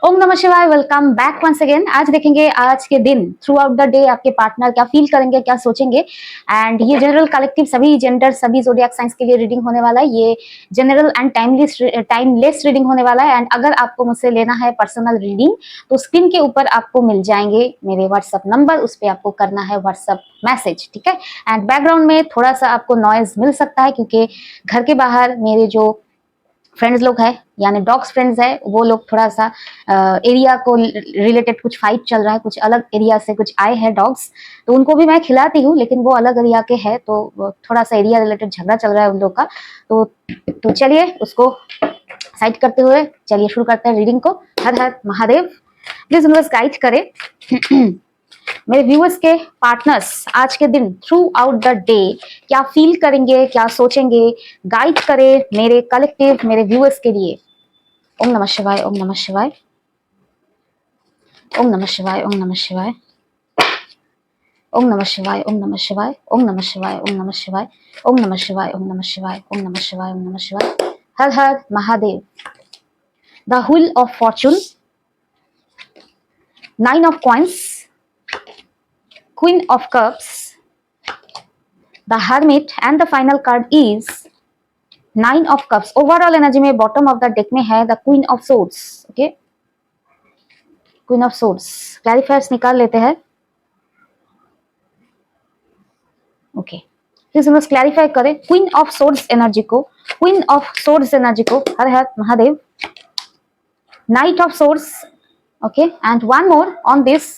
ओम नमः शिवाय। Welcome back once again. आज देखेंगे आज के दिन थ्रू आउट द डे आपके पार्टनर क्या फील करेंगे, क्या सोचेंगे। एंड ये जनरल कलेक्टिव सभी जेंडर सभी जोडिएक साइंस के लिए रीडिंग होने वाला है। ये जनरल एंड टाइमलेस रीडिंग होने वाला है। एंड अगर आपको मुझसे लेना है पर्सनल रीडिंग तो स्क्रीन के ऊपर आपको मिल जाएंगे मेरे व्हाट्सअप नंबर, उस पर आपको करना है व्हाट्सअप मैसेज, ठीक है। एंड बैकग्राउंड में थोड़ा सा आपको नॉइज मिल सकता है क्योंकि घर के बाहर मेरे जो फ्रेंड्स लोग हैं यानी डॉग्स फ्रेंड्स है, वो लोग थोड़ा सा एरिया को रिलेटेड कुछ फाइट चल रहा है, कुछ अलग एरिया से कुछ आए हैं डॉग्स, तो उनको भी मैं खिलाती हूँ लेकिन वो अलग एरिया के हैं, तो थोड़ा सा एरिया रिलेटेड झगड़ा चल रहा है उन लोग का। तो चलिए उसको साइड करते हुए चलिए शुरू करते हैं रीडिंग को। हर हर महादेव। प्लीज यूनिवर्स गाइड करे मेरे व्यूअर्स के पार्टनर्स आज के दिन थ्रू आउट द डे क्या फील करेंगे, क्या सोचेंगे। गाइड करे मेरे कलेक्टिव, मेरे व्यूअर्स के लिए। ओम नमः शिवाय, ओम नमः शिवाय, ओम नमः शिवाय, ओम नमः शिवाय, ओम नमः शिवाय, ओम नमः शिवाय, ओम नमः शिवाय, ओम नमः शिवाय, ओम नमः शिवाय, ओम नमः शिवाय, ओम नमः शिवाय, ओम नमः शिवाय। हर हर Mahadev. The wheel of fortune, 9 of coins, Queen of Cups, the Hermit, and the final card is 9 of Cups. Overall energy में bottom of the deck में है the Queen of Swords. Okay, Queen of Swords. Clarifiers निकाल लेते हैं. Okay, please हम clarify करें Queen of Swords energy को. Queen of Swords energy को हर हर Mahadev. Knight of Swords. Okay, and one more on this.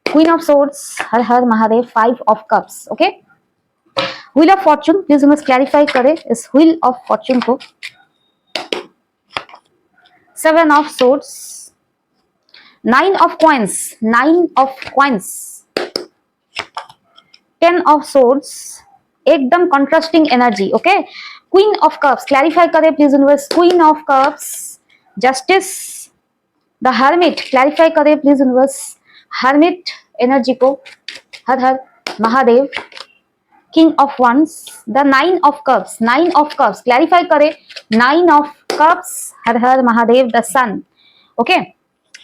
Queen of Swords, her her Mahadev. 5 of Cups, okay. Wheel of Fortune, please हमें clarify करें इस Wheel of Fortune को. 7 of Swords, 9 of Coins, 9 of Coins, 10 of Swords, एकदम contrasting energy, okay. Queen of Cups, clarify करें please universe. Queen of Cups, Justice, the Hermit, clarify करें please universe. Hermit energy को हर हर Mahadev. King of Wands, the 9 of Cups, 9 of Cups, clarify करें 9 of Cups her her Mahadev. The Sun, okay.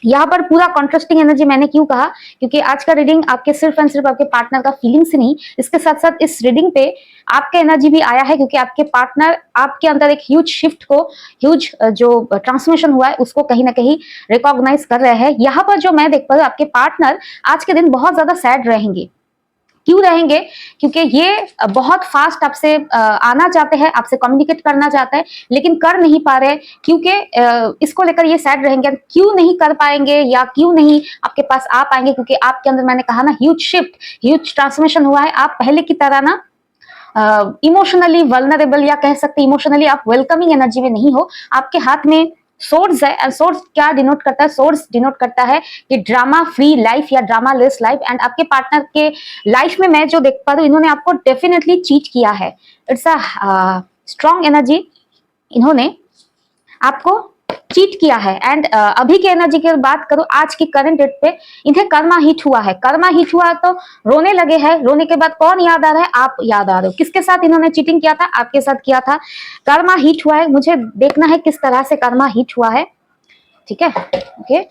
यहाँ पर पूरा contrasting energy मैंने क्यों कहा, क्योंकि आज का रीडिंग आपके सिर्फ एंड सिर्फ आपके पार्टनर का फीलिंग से नहीं, इसके साथ साथ इस रीडिंग पे आपका एनर्जी भी आया है क्योंकि आपके पार्टनर आपके अंदर एक ह्यूज शिफ्ट को, ह्यूज जो ट्रांसफॉर्मेशन हुआ है उसको कहीं ना कहीं रिकॉग्नाइज कर रहे हैं. यहाँ पर जो मैं देख पा रही हूँ आपके पार्टनर आज के दिन बहुत ज्यादा सैड रहेंगे. क्यों रहेंगे, क्योंकि ये बहुत फास्ट आपसे आना चाहते हैं, आपसे कम्युनिकेट करना चाहते हैं लेकिन कर नहीं पा रहे, क्योंकि इसको लेकर ये सैड रहेंगे. क्यों नहीं कर पाएंगे या क्यों नहीं आपके पास आ पाएंगे, क्योंकि आपके अंदर मैंने कहा ना ह्यूज शिफ्ट, ह्यूज ट्रांसफॉर्मेशन हुआ है. आप पहले की तरह ना इमोशनली वल्नरेबल या कह सकते इमोशनली आप वेलकमिंग एनर्जी में नहीं हो. आपके हाथ में सोर्स है एंड सोर्स क्या डिनोट करता है, सोर्स डिनोट करता है कि ड्रामा फ्री लाइफ या ड्रामा लेस लाइफ. एंड आपके पार्टनर के लाइफ में मैं जो देख पा रही हूँ इन्होंने आपको डेफिनेटली चीट किया है. It's a strong energy. इन्होंने आपको चीट किया है. एंड अभी की एनर्जी की बात करूं आज की करंट डेट पे, इन्हें कर्मा हिट हुआ है. कर्मा हिट हुआ तो रोने लगे हैं. रोने के बाद कौन याद आ रहा है, आप याद आ रहे हो. किसके साथ इन्होंने चीटिंग किया था, आपके साथ किया था. कर्मा हिट हुआ है, मुझे देखना है किस तरह से कर्मा हिट हुआ है, ठीक है. ओके,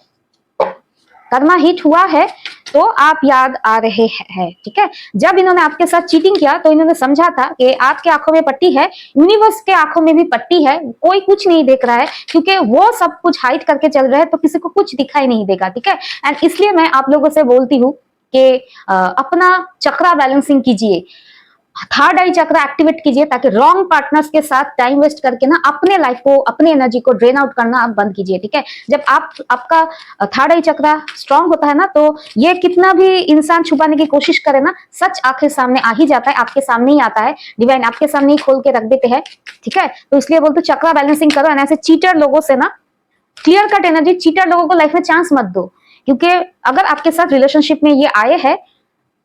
कर्मा हिट हुआ है तो आप याद आ रहे हैं, ठीक है. जब इन्होंने आपके साथ चीटिंग किया तो इन्होंने समझा था कि आपके आंखों में पट्टी है, यूनिवर्स के आंखों में भी पट्टी है, कोई कुछ नहीं देख रहा है क्योंकि वो सब कुछ हाइड करके चल रहे हैं तो किसी को कुछ दिखाई नहीं देगा, ठीक है. एंड इसलिए मैं आप लोगों से बोलती हूँ कि अपना चक्रा बैलेंसिंग कीजिए, थर्ड आई चक्र एक्टिवेट कीजिए ताकि रॉन्ग पार्टनर्स के साथ टाइम वेस्ट करके ना अपने लाइफ को, अपने एनर्जी को ड्रेन आउट करना आप बंद कीजिए, ठीक है. जब आपका थर्ड आई चक्र स्ट्रांग होता है ना तो ये कितना भी इंसान छुपाने की कोशिश करे ना, सच आखिर सामने आ ही जाता है, आपके सामने ही आता है. डिवाइन आपके सामने ही खोल के रख देते हैं, ठीक है. तो इसलिए बोलते चक्रा बैलेंसिंग करो. ऐसे चीटर लोगों से ना क्लियर कट एनर्जी, चीटर लोगों को लाइफ में चांस मत दो, क्योंकि अगर आपके साथ रिलेशनशिप में ये आए हैं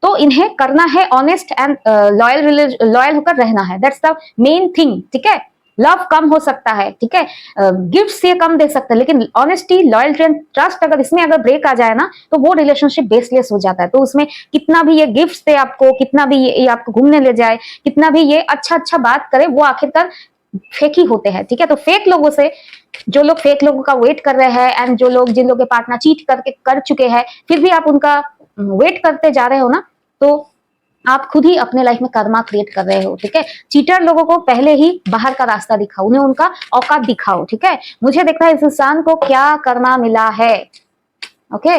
तो इन्हें करना है ऑनेस्ट एंड लॉयल होकर रहना है. दैट्स द मेन थिंग, ठीक है. लव कम हो सकता है, ठीक है, गिफ्ट से कम दे सकते हैं, लेकिन ऑनेस्टी, लॉयल्टी एंड ट्रस्ट अगर इसमें अगर ब्रेक आ जाए ना तो वो रिलेशनशिप बेसलेस हो जाता है. तो उसमें कितना भी ये गिफ्ट दे आपको, कितना भी ये आपको घूमने ले जाए, कितना भी ये अच्छा अच्छा बात करे, वो आखिरकार फेक ही होते हैं, ठीक है। तो फेक लोगों से, जो लोग फेक लोगों का वेट कर रहे हैं एंड जो लोग, जिन लोगों के पार्टनर चीट करके कर चुके हैं, फिर भी आप उनका वेट करते जा रहे हो ना, तो आप खुद ही अपने लाइफ में कर्मा क्रिएट कर रहे हो, ठीक है। चीटर लोगों को पहले ही बाहर का रास्ता दिखाओ, उन्हें उनका औकात दिखाओ, ठीक है। मुझे देखना है इस इंसान को क्या कर्मा मिला है, ओके।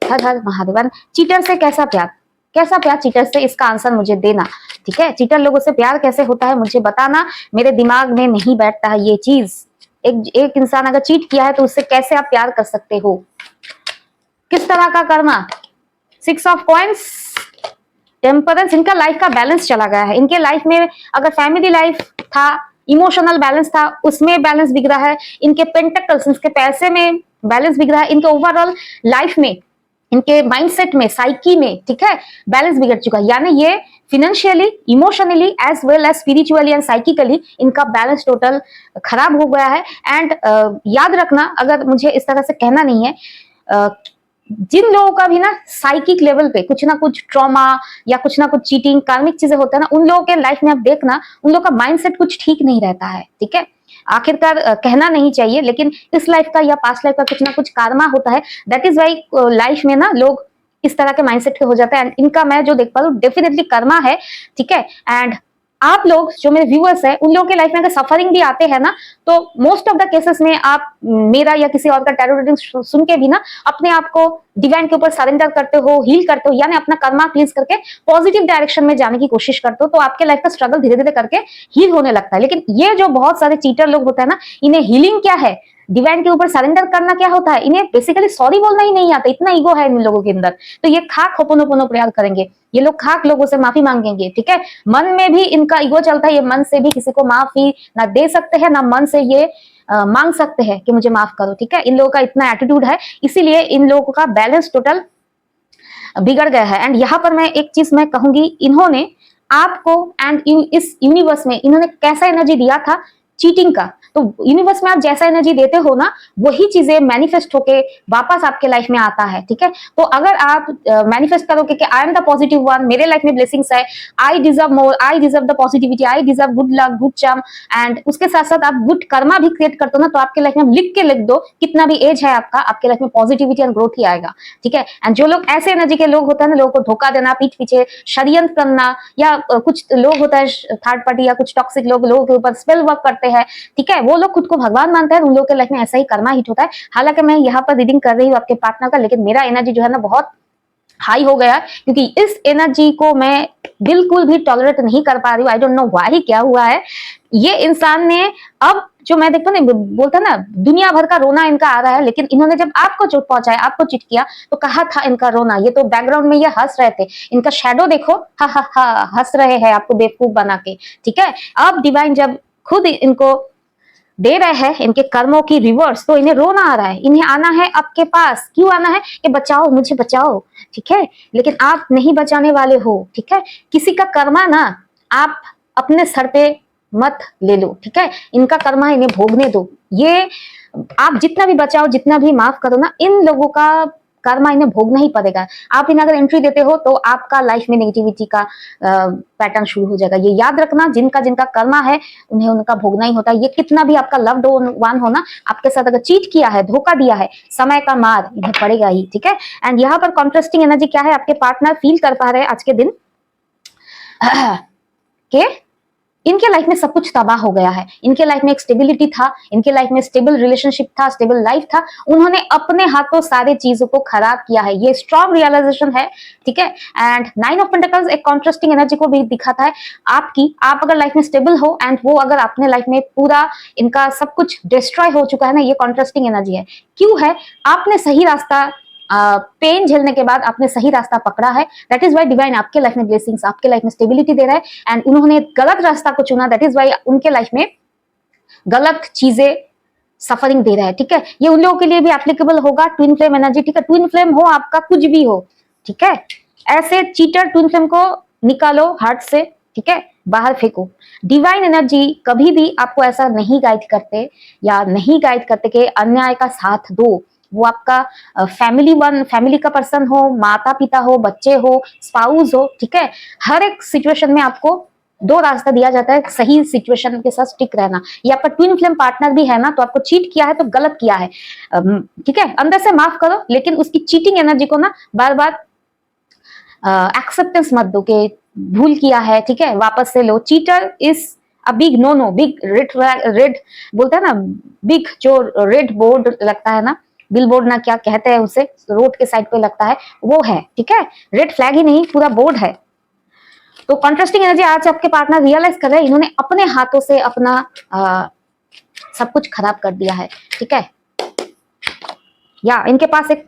हर हर महादेवन। चीटर से कैसा प्यार, कैसा प्यार चीटर से, इसका आंसर मुझे देना, ठीक है। चीटर लोगों से प्यार कैसे होता है मुझे बताना, मेरे दिमाग में नहीं बैठता है ये चीज। एक इंसान अगर चीट किया है तो उससे कैसे आप प्यार कर सकते हो, किस तरह का कर्मा। 6 of coins, temperance. इनका लाइफ का बैलेंस चला गया है। इनके लाइफ में अगर फैमिली लाइफ था, इमोशनल बैलेंस था, उसमें बैलेंस बिगड़ा है। इनके पेंटेकल्स, इनके पैसे में बैलेंस बिगड़ा है। इनके ओवरऑल लाइफ में, इनके माइंडसेट में, साइकी में, ठीक है, बैलेंस बिगड़ चुका है। यानी ये financially, emotionally as well as spiritually and psychically इनका बैलेंस टोटल खराब हो गया है। एंड याद रखना, अगर मुझे इस तरह से कहना नहीं है, जिन लोगों का भी ना साइकिक लेवल पे कुछ ना कुछ ट्रॉमा या कुछ ना कुछ चीटिंग, कार्मिक चीजें होता है ना, उन लोगों के लाइफ में आप देखना, उन लोगों का माइंडसेट कुछ ठीक नहीं रहता है, ठीक है। आखिरकार कहना नहीं चाहिए, लेकिन इस लाइफ का या पास्ट लाइफ का कुछ ना कुछ कार्मा होता है। दैट इज वाई लाइफ में ना लोग इस तरह के माइंडसेट के हो जाते हैं। एंड इनका मैं जो देख पा रहा हूँ डेफिनेटली कर्मा है, ठीक है। एंड आप लोग जो मेरे व्यूअर्स हैं, उन लोगों के लाइफ में अगर सफरिंग भी आते हैं ना, तो मोस्ट ऑफ द केसेस में आप मेरा या किसी और का टैरो रीडिंग सुन के भी ना अपने आप को डिवाइन के ऊपर सरेंडर करते हो, हील करते हो, यानी अपना कर्मा क्लींस करके पॉजिटिव डायरेक्शन में जाने की कोशिश करते हो, तो आपके लाइफ का स्ट्रगल धीरे धीरे करके हील होने लगता है। लेकिन ये जो बहुत सारे चीटर लोग होते हैं ना, इन्हें हीलिंग क्या है, डिवाइन के ऊपर सरेंडर करना क्या होता है, इन्हें बेसिकली सॉरी बोलना ही नहीं आता, इतना ईगो है इन लोगों के अंदर। तो ये खाक होपोनोपोनो प्रयास करेंगे, ये लोग खाक लोगों से माफी मांगेंगे, ठीक है। मन में भी इनका ईगो चलता है, ये मन से भी किसी को माफी ना दे सकते हैं, ना मन से ये मांग सकते हैं कि मुझे माफ करो, ठीक है। इन लोगों का इतना एटीट्यूड है, इसीलिए इन लोगों का बैलेंस टोटल बिगड़ गया है। एंड यहाँ पर मैं एक चीज मैं कहूंगी, इन्होंने आपको एंड इस यूनिवर्स में इन्होंने कैसा एनर्जी दिया था, चीटिंग का। तो यूनिवर्स में आप जैसा एनर्जी देते हो ना, वही चीजें मैनिफेस्ट होके वापस आपके लाइफ में आता है, ठीक है। तो अगर आप मैनिफेस्ट करोगे कि I am the positive one, मेरे लाइफ में ब्लेसिंग्स है, I deserve more, I deserve the positivity, I deserve good luck, good charm, and उसके साथ साथ आप गुड कर्मा भी क्रिएट करते हो ना, तो आपके लाइफ में लिख के लिख दो, कितना भी एज है आपका, आपके लाइफ में पॉजिटिविटी एंड ग्रोथ ही आएगा, ठीक है। एंड जो लोग ऐसे एनर्जी के लोग होते हैं ना, लोगों को धोखा देना, पीठ पीछे षड्यंत्र करना, या कुछ लोग होता है थर्ड पार्टी या कुछ टॉक्सिक लोग लोगों के ऊपर स्पेल वर्क करते हैं, ठीक है, वो लोग खुद को भगवान मानते हैं, उन लोगों के लाइफ में ऐसा ही कर्मा हिट होता है। हालांकि मैं यहाँ पर रीडिंग कर रही हूँ आपके पार्टनर का, लेकिन मेरा एनर्जी जो है ना बहुत हाई हो गया, क्योंकि इस एनर्जी को मैं बिल्कुल भी टॉलरेट नहीं कर पा रही हूँ। आई डोंट नो व्हाई, क्या हुआ है। ये इंसान ने अब जो मैं देखता ना, बोलता ना दुनिया भर का रोना इनका आ रहा है, लेकिन इन्होंने जब आपको चोट पहुंचाया, आपको चिट किया, तो कहा था इनका रोना, ये तो बैकग्राउंड में ये हंस रहे थे, इनका शैडो देखो, हा हा हा हंस रहे हैं आपको बेवकूफ बना के, ठीक है। अब डिवाइन जब खुद इनको दे रहे हैं इनके कर्मों की रिवर्स, तो इन्हें रोना आ रहा है, इन्हें आना है आपके पास। क्यों आना है कि बचाओ, मुझे बचाओ, ठीक है। लेकिन आप नहीं बचाने वाले हो, ठीक है। किसी का कर्मा ना आप अपने सर पे मत ले लो, ठीक है। इनका कर्मा इन्हें भोगने दो। ये आप जितना भी बचाओ, जितना भी माफ करो ना, इन लोगों का कर्मा इन्हें भोगना ही पड़ेगा। आप इन्हें अगर एंट्री देते हो तो आपका लाइफ में नेगेटिविटी का पैटर्न शुरू हो जाएगा। ये याद रखना, जिनका जिनका कर्मा है उन्हें उनका भोगना ही होता है। ये कितना भी आपका लव्ड वन हो ना, आपके साथ अगर चीट किया है, धोखा दिया है, समय का मार इन्हें पड़ेगा ही, ठीक है। एंड यहाँ पर कॉन्ट्रास्टिंग एनर्जी क्या है, आपके पार्टनर फील कर पा रहे हैं आज के दिन के इनके लाइफ में सब कुछ तबाह हो गया है। इनके लाइफ में एक स्टेबिलिटी था, इनके लाइफ में स्टेबल रिलेशनशिप था, स्टेबल लाइफ था, उन्होंने अपने हाथों सारे चीजों को खराब किया है। ये स्ट्रॉन्ग रियलाइजेशन है, ठीक है। एंड 9 ऑफ पेंटिकल्स एक कॉन्ट्रास्टिंग एनर्जी को भी दिखाता है आपकी। आप अगर लाइफ में स्टेबल हो एंड वो अगर अपने लाइफ में पूरा इनका सब कुछ डिस्ट्रॉय हो चुका है ना, ये कॉन्ट्रास्टिंग एनर्जी है। क्यों है, आपने सही रास्ता पेन झेलने के बाद आपने सही रास्ता पकड़ा है। दैट इज वाई डिवाइन आपके लाइफ में ब्लेसिंग्स, आपके लाइफ में स्टेबिलिटी दे रहा है। एंड उन्होंने गलत रास्ता को चुना, दैट इज वाई उनके लाइफ में गलत चीजें सफरिंग दे रहा है, ठीक है। ये उन लोगों के लिए भी एप्लीकेबल होगा, ट्विन फ्लेम एनर्जी, ठीक है। ट्विन फ्लेम हो आपका, कुछ भी हो, ठीक है। ऐसे चीटर ट्विन फ्लेम को निकालो हार्ट से, ठीक है, बाहर फेंको। डिवाइन एनर्जी कभी भी आपको ऐसा नहीं गाइड करते या नहीं गाइड करते कि अन्याय का साथ दो। वो आपका फैमिली का पर्सन हो, माता पिता हो, बच्चे हो, स्पाउस हो, ठीक है। हर एक सिचुएशन में आपको दो रास्ता दिया जाता है सही सिचुएशन के साथ स्टिक रहना। ये आपका ट्विन फ्लेम पार्टनर भी है ना, तो आपको चीट किया है तो गलत किया है, ठीक है, अंदर से माफ करो, लेकिन उसकी चीटिंग एनर्जी को ना बार बार एक्सेप्टेंस मत दो कि भूल किया है, ठीक है, वापस से लो। Cheater is a big no no, big red बोलते हैं ना, बिग जो रेड बोर्ड लगता है ना, बिल बोर्ड ना क्या कहते हैं उसे, रोड के साइड पे लगता है, वो है, ठीक है, रेड फ्लैग ही नहीं पूरा बोर्ड है। तो कॉन्ट्रास्टिंग एनर्जी आज आपके पार्टनर रियलाइज कर रहे हैं, इन्होंने अपने हाथों से अपना सब कुछ खराब कर दिया है, ठीक है, या इनके पास एक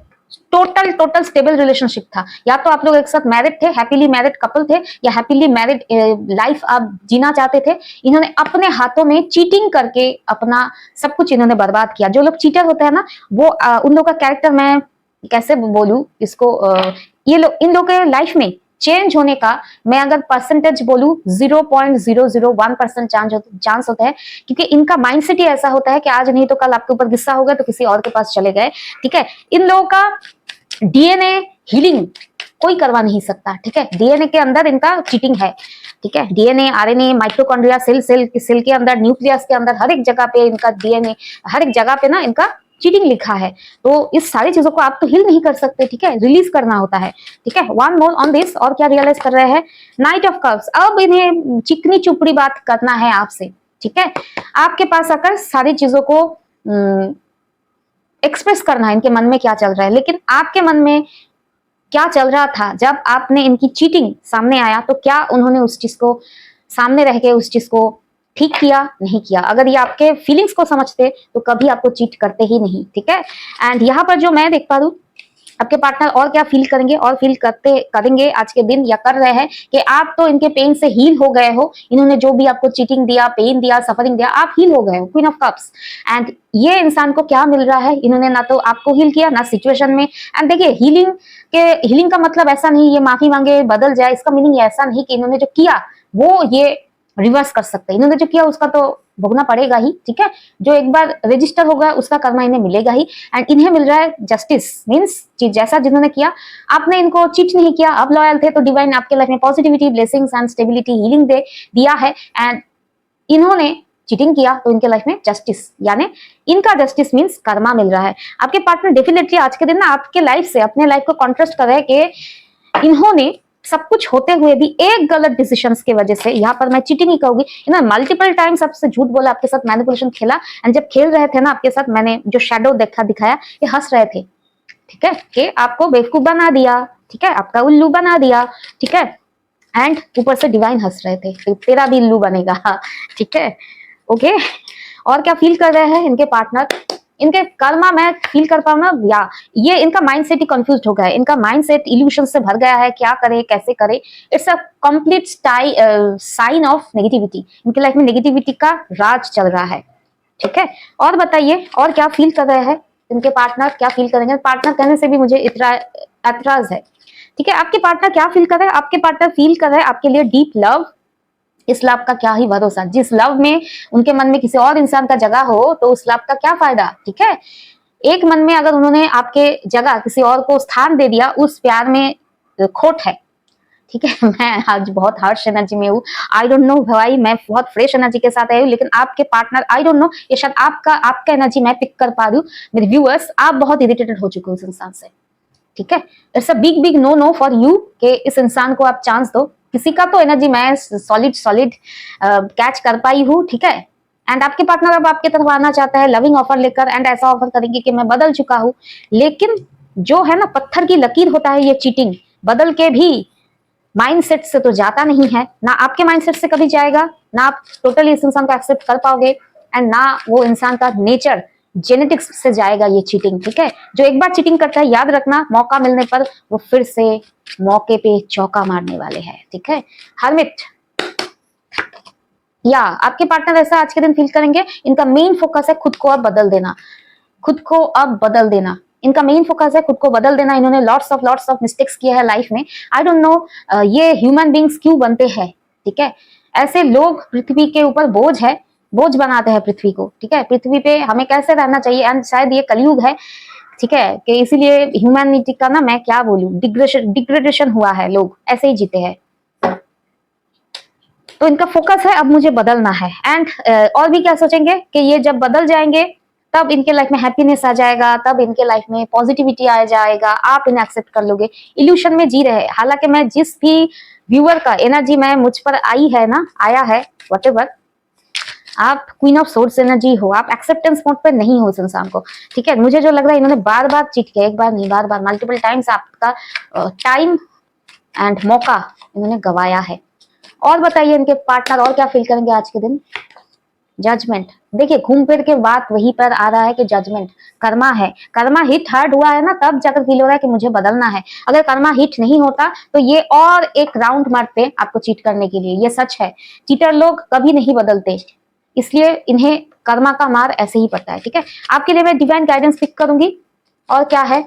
टोटल स्टेबल रिलेशनशिप था, या तो आप लोग एक साथ मैरिड थे, हैप्पीली मैरिड कपल थे, या हैप्पीली मैरिड लाइफ आप जीना चाहते थे। इन्होंने अपने हाथों में चीटिंग करके अपना सब कुछ इन्होंने बर्बाद किया। जो लोग चीटर होते हैं ना, वो उन लोगों का कैरेक्टर मैं कैसे बोलूं इसको, ये लोग, इन लोगों के लाइफ में चेंज होने का मैं अगर परसेंटेज बोलूं 0.001% चांस होता है, क्योंकि इनका माइंडसेट ही ऐसा होता है कि आज नहीं तो कल आपके ऊपर गुस्सा होगा तो किसी और के पास चले गए, ठीक है। इन लोगों का डीएनए हीलिंग कोई करवा नहीं सकता, ठीक है, डीएनए के अंदर इनका चीटिंग है, ठीक है, डीएनए, आरएनए, माइटोकॉन्ड्रिया, सेल के अंदर, न्यूक्लियस के अंदर, हर एक जगह पे इनका डीएनए, हर एक जगह पे ना इनका चीटिंग लिखा है। तो इस सारी चीजों को आप तो हिल नहीं कर सकते, ठीक है, रिलीज करना होता है, ठीक है। वन मोर ऑन दिस, और क्या रियलाइज कर रहे हैं, नाइट ऑफ कप्स, अब इन्हें चिकनी चुपड़ी बात करना है आपसे, ठीक है, आपके पास आकर सारी चीजों को एक्सप्रेस करना है, इनके मन में क्या चल रहा है। लेकिन आपके मन में क्या चल रहा था जब आपने इनकी चीटिंग सामने आया, तो क्या उन्होंने उस चीज को सामने रह के उस चीज को ठीक किया, नहीं किया। अगर ये आपके फीलिंग्स को समझते तो कभी आपको चीट करते ही नहीं, ठीक है। एंड यहाँ पर जो मैं देख पा रही हूँ, आपके पार्टनर और क्या फील करेंगे, और फील करेंगे आज के दिन, या कर रहे हैं कि आप तो इनके पेन से हील हो गए हो। इन्होंने जो भी आपको चीटिंग दिया, पेन दिया, सफरिंग दिया, आप हील हो गए हो, क्वीन ऑफ कप्स। एंड ये इंसान को क्या मिल रहा है, इन्होंने ना तो आपको हील किया ना सिचुएशन में। एंड देखिए, हीलिंग का मतलब ऐसा नहीं ये माफी मांगे बदल जाए, इसका मीनिंग ऐसा नहीं कि इन्होंने जो किया वो ये रिवर्स कर सकते हैं। इन्होंने जो किया उसका तो भोगना पड़ेगा ही, ठीक है, जो एक बार रजिस्टर होगा उसका कर्मा इन्हें मिलेगा ही। एंड इन्हें मिल रहा है जस्टिस, मीन्स जैसा जिन्होंने किया, आपने इनको चीट नहीं किया, अब लॉयल थे, तो डिवाइन आपके लाइफ में positivity, blessings and stability, healing दिया है। एंड इन्होंने चीटिंग किया तो इनके लाइफ में जस्टिस, यानी इनका जस्टिस मीन्स कर्मा मिल रहा है। आपके पार्टनर डेफिनेटली आज के दिन ना आपके लाइफ से अपने लाइफ को कॉन्ट्रास्ट कर रहे हैं कि इन्होंने सब कुछ होते हुए भी एक गलत डिसीजंस की वजह से, यहाँ पर मैं चीटिंग ही कहूंगी, इन्होंने मल्टीपल टाइम्स आपसे झूठ बोला, आपके साथ मैनिपुलेशन खेला। एंड जब खेल रहे थे ना आपके साथ, मैंने जो शैडो दिखाया, ये हंस रहे थे, ठीक है, कि आपको बेवकूफ बना दिया, ठीक है, आपका उल्लू बना दिया, ठीक है। एंड ऊपर से डिवाइन हंस रहे थे, तो तेरा भी उल्लू बनेगा, ठीक है, ओके। और क्या फील कर रहे हैं इनके पार्टनर, इनके कर्मा मैं फील कर पाऊँ ना, या ये इनका माइंडसेट ही कंफ्यूज हो गया है, इनका माइंडसेट इल्यूशन से भर गया है, क्या करे कैसे करे। It's a complete sign of negativity, इनके लाइफ में नेगेटिविटी का राज चल रहा है, ठीक है। और बताइए, और क्या फील कर रहे हैं इनके पार्टनर, क्या फील करेंगे। पार्टनर कहने से भी मुझे एतराज है, ठीक है। आपके पार्टनर क्या फील कर रहे हैं, आपके पार्टनर फील कर रहे हैं आपके लिए डीप लव। इस लव का क्या ही भरोसा, जिस लव में उनके मन में किसी और इंसान का जगह हो तो उस लव का क्या फायदा, ठीक है। एक मन में अगर उन्होंने आपके जगह किसी और को स्थान दे दिया, उस प्यार में खोट है, ठीक है। मैं आज बहुत हार्श एनर्जी में हूँ, आई डोंट नो भाई, मैं बहुत फ्रेश एनर्जी के साथ आई हूँ, लेकिन आपके पार्टनर आई डोंट नो, ये शायद आपका एनर्जी मैं पिक कर पा रही हूँ। मेरे व्यूअर्स, आप बहुत इरिटेटेड हो चुके हो इस इंसान से, ठीक है। It's a big no no for you कि इस इंसान को आप चांस दो। किसी का तो एनर्जी मैं सॉलिड कैच कर पाई हूँ, ठीक है। एंड आपके पार्टनर अब आपके तरफ आना चाहता है लविंग ऑफर लेकर, एंड ऐसा ऑफर करेंगे कि मैं बदल चुका हूँ। लेकिन जो है ना, पत्थर की लकीर होता है ये चीटिंग, बदल के भी माइंडसेट से तो जाता नहीं है, ना आपके माइंडसेट से कभी जाएगा, ना आप टोटली इस इंसान को एक्सेप्ट कर पाओगे, एंड ना वो इंसान का नेचर जेनेटिक्स से जाएगा ये चीटिंग, ठीक है। जो एक बार चीटिंग करता है, याद रखना, मौका मिलने पर वो फिर से मौके पे चौका मारने वाले हैं, ठीक है। हर्मिट, या आपके पार्टनर ऐसा आज के दिन फील करेंगे, इनका मेन फोकस है खुद को अब बदल देना, खुद को अब बदल देना, इनका मेन फोकस है खुद को बदल देना। इन्होंने लॉट्स ऑफ मिस्टेक्स किए हैं लाइफ में, आई डोंट नो ये ह्यूमन बींग्स क्यों बनते हैं, ठीक है। ऐसे लोग पृथ्वी के ऊपर बोझ है, बोझ बनाते हैं पृथ्वी को, ठीक है। पृथ्वी पे हमें कैसे रहना चाहिए, एंड शायद ये कलयुग है, ठीक है, कि इसीलिए ह्यूमैनिटी का ना मैं क्या बोलूं, डिग्रेडेशन हुआ है, लोग ऐसे ही जीते हैं। तो इनका फोकस है अब मुझे बदलना है। एंड और भी क्या सोचेंगे कि ये जब बदल जाएंगे तब इनके लाइफ में हैप्पीनेस आ जाएगा, तब इनके लाइफ में पॉजिटिविटी आ जाएगा, आप इन्हें एक्सेप्ट कर लोगे। इल्यूशन में जी रहे हैं। हालांकि मैं जिस भी व्यूअर का एनर्जी मैं मुझ पर आई है ना, आया है व्हाटएवर, आप क्वीन ऑफ सोर्ड्स एनर्जी हो, आप एक्सेप्टेंस मोड पर नहीं हो इस इंसान को, ठीक है। मुझे जो लग रहा है इन्होंने बार बार चीट किया, एक बार नहीं बार बार मल्टीपल टाइम्स आपका टाइम एंड मौका इन्होंने गवाया है। और बताइए इनके पार्टनर और क्या फील करेंगे आज के दिन। जजमेंट, देखिए घूम फिर के बात वहीं पर आ रहा है कि जजमेंट, कर्मा है। कर्मा हिट हार्ड हुआ है ना, तब जाकर फील हो रहा है कि मुझे बदलना है। अगर कर्मा हिट नहीं होता तो ये और एक राउंड मारते आपको चीट करने के लिए, ये सच है। चीटर लोग कभी नहीं बदलते, इसलिए इन्हें कर्मा का मार ऐसे ही पड़ता है, ठीक है। आपके लिए मैं डिवाइन गाइडेंस पिक करूंगी। और क्या है,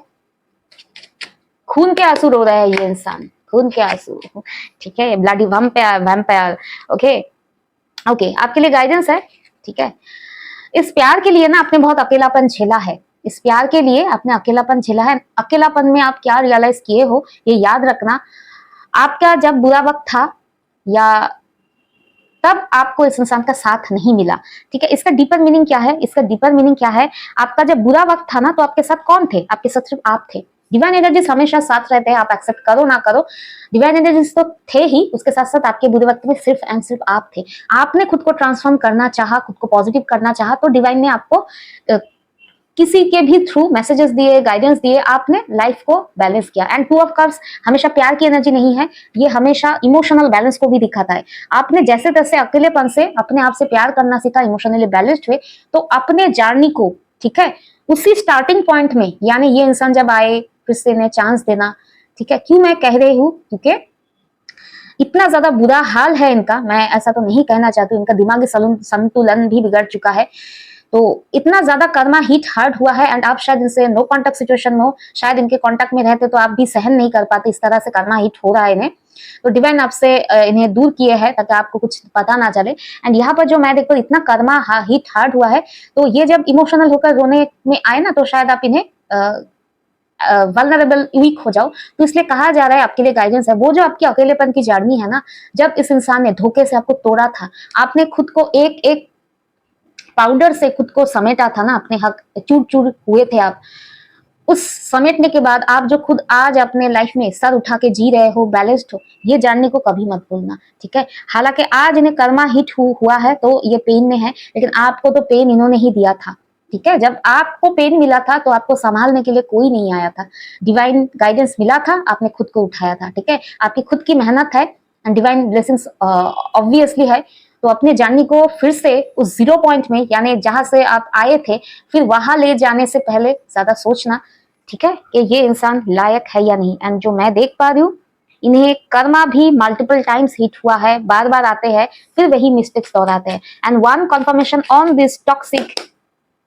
खून के आंसू रो रहा है ये इंसान, खून के आंसू, ठीक है। ब्लडी वैम्पायर, ओके ओके, आपके लिए गाइडेंस है, ठीक है। इस प्यार के लिए ना आपने बहुत अकेलापन झेला है, इस प्यार के लिए आपने अकेलापन झेला है। अकेलापन में आप क्या रियलाइज किए हो ये याद रखना। आपका जब बुरा वक्त था या तब आपको इस इंसान का साथ नहीं मिला, ठीक है। इसका डीपर मीनिंग क्या है, इसका डीपर मीनिंग क्या है, आपका जब बुरा वक्त था ना तो आपके साथ कौन थे, आपके साथ सिर्फ आप थे। डिवाइन एनर्जीज हमेशा साथ रहते हैं, आप एक्सेप्ट करो ना करो, डिवाइन एनर्जीज तो थे ही, उसके साथ साथ आपके बुरे वक्त में सिर्फ एंड सिर्फ आप थे। आपने खुद को ट्रांसफॉर्म करना चाहा, खुद को पॉजिटिव करना चाहा, तो डिवाइन ने आपको किसी के भी थ्रू मैसेजेस दिए, गाइडेंस दिए, आपने लाइफ को बैलेंस किया। एंड टू ऑफ कप्स हमेशा प्यार की एनर्जी नहीं है, ये हमेशा इमोशनल बैलेंस को भी दिखाता है। आपने जैसे तैसे अकेलेपन से अपने आप से प्यार करना सीखा, इमोशनली बैलेंस्ड हुए, तो अपने जर्नी को, ठीक है, उसी स्टार्टिंग पॉइंट में, यानी ये इंसान जब आए फिर से इन्हें चांस देना, ठीक है। क्यों मैं कह रही हूँ, क्योंकि इतना ज्यादा बुरा हाल है इनका, मैं ऐसा तो नहीं कहना चाहती, इनका दिमागी संतुलन भी बिगड़ चुका है। तो इतना ज्यादा कर्मा हिट हार्ड हुआ है एंड आप शायद इनसे नो कांटेक्ट सिचुएशन में हो, शायद इनके कांटेक्ट में रहते तो आप भी सहन नहीं कर पाते, इस तरह से कर्मा हिट हो रहा है इन्हें। तो डिवाइन आपसे इन्हें दूर किए है ताकि आपको कुछ पता ना चले। एंड यहाँ पर जो मैं देखो इतना कर्मा हिट हार्ड हुआ है, तो ये जब इमोशनल होकर रोने में आए ना तो शायद आप इन्हें वल्नरेबल वीक हो जाओ, तो इसलिए कहा जा रहा है आपके लिए गाइडेंस है। वो जो आपकी अकेलेपन की जर्नी है ना, जब इस इंसान ने धोखे से आपको तोड़ा था, आपने खुद को एक एक पाउडर से खुद को समेटा था ना, अपने हक चूर चूर हुए थे आप, उस समेटने के बाद आप जो खुद आज अपने लाइफ में सर उठा के जी रहे हो, बैलेंस्ड हो, ये जानने को कभी मत भूलना, ठीक है। हालांकि आज इन्हें कर्मा हिट हुआ है तो ये पेन में है, लेकिन आपको तो पेन इन्होंने ही दिया था, ठीक है। जब आपको पेन मिला था तो आपको संभालने के लिए कोई नहीं आया था, डिवाइन गाइडेंस मिला था, आपने खुद को उठाया था, ठीक है। आपकी खुद की मेहनत है एंड डिवाइन ब्लेसिंग्स ऑब्वियसली है। तो अपने जर्नी को फिर से उस 0 पॉइंट में, यानी जहां से आप आए थे, फिर वहां ले जाने से पहले ज्यादा सोचना, ठीक है, कि ये इंसान लायक है या नहीं। एंड जो मैं देख पा रही हूँ, इन्हें कर्मा भी मल्टीपल टाइम्स हिट हुआ है, बार बार आते हैं, फिर वही मिस्टेक्स दोहराते हैं। And one confirmation on this toxic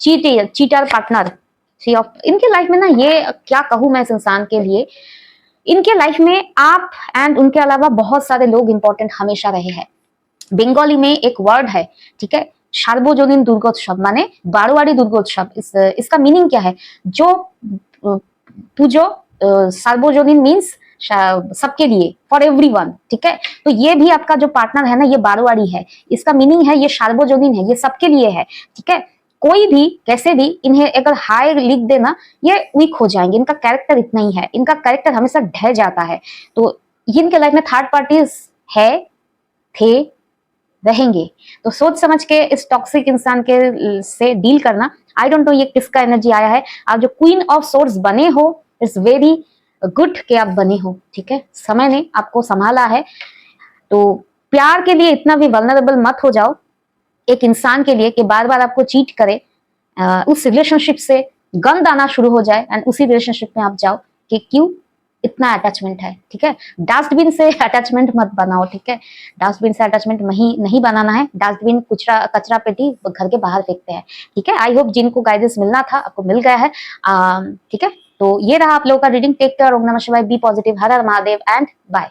cheater partner इनके लाइफ में ना, ये क्या कहूं मैं इस इंसान के लिए, इनके लाइफ में आप एंड उनके अलावा बहुत सारे लोग इंपॉर्टेंट हमेशा रहे हैं। बंगाली में एक वर्ड है, ठीक है, सार्वजनीन दुर्गोत्सव, माने बारोवाड़ी दुर्गोत्सव। इसका मीनिंग क्या है, जो पूजो, सार्वजनीन मीन्स सबके लिए, फॉर एवरीवन, ठीक है। तो ये भी आपका जो पार्टनर है ना, ये बारोवाड़ी है, इसका मीनिंग है ये सार्वजनीन है, ये सबके लिए है, ठीक है। कोई भी कैसे भी इन्हें अगर हाई लिख देना, ये वीक हो जाएंगे। इनका कैरेक्टर इतना ही है, इनका कैरेक्टर हमेशा ढह जाता है। तो इनके लाइफ में थर्ड पार्टीज है, थे, रहेंगे। तो सोच समझ के इस टॉक्सिक इंसान के से डील करना। आई डोंट नो ये किसका एनर्जी आया है। आप जो क्वीन ऑफ सोर्ड्स बने हो, इट्स वेरी गुड कि आप बने हो, ठीक है। समय ने आपको संभाला है, तो प्यार के लिए इतना भी वल्नरेबल मत हो जाओ एक इंसान के लिए कि बार बार आपको चीट करे, उस रिलेशनशिप से गंद आना शुरू हो जाए एंड उसी रिलेशनशिप में आप जाओ कि क्यों इतना अटैचमेंट है, ठीक है। डस्टबिन से अटैचमेंट मत बनाओ, ठीक है। डस्टबिन से अटैचमेंट नहीं बनाना है। डस्टबिन कचरा पेटी घर के बाहर फेंकते हैं, ठीक है। आई होप जिनको गाइडेंस मिलना था आपको मिल गया है, ठीक है। तो ये रहा आप लोगों का रीडिंग। टेक केयर, ओम नमः शिवाय, बी पॉजिटिव, हर हर महादेव एंड बाय।